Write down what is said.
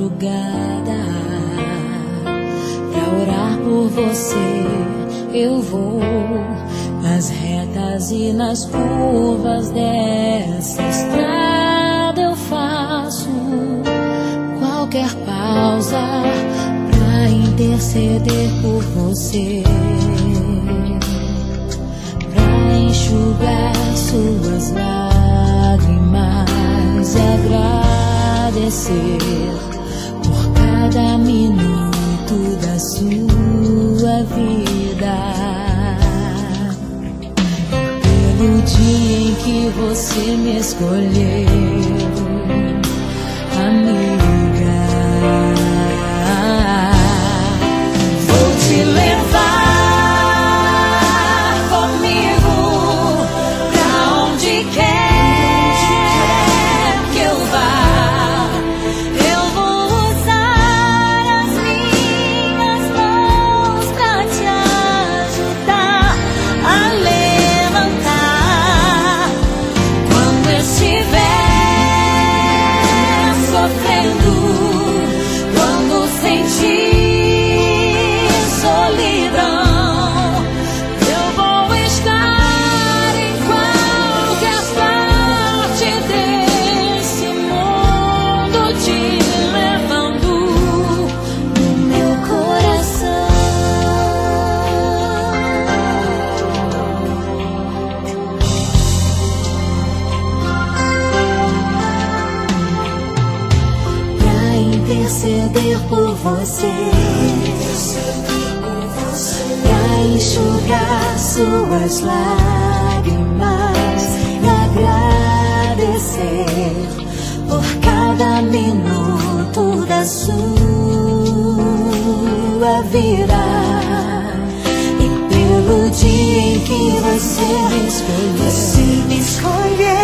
madrugada pra orar por você. Eu vou nas retas e nas curvas dessa estrada. Eu faço qualquer pausa pra interceder por você, pra enxugar suas lágrimas e agradecer por cada minuto da sua vida, pelo dia em que você me escolheu, amiga. Vou te levar comigo pra onde quer que eu vá. Eu vou usar as minhas mãos pra te ajudar a levantar quando estiver sofrendo, quando sentir solidão. Eu vou estar em qualquer parte desse mundo, te levando no meu coração. Pra interceder por você, pra enxugar suas lágrimas e agradecer por cada minuto da sua vida, e pelo dia em que você me escolheu.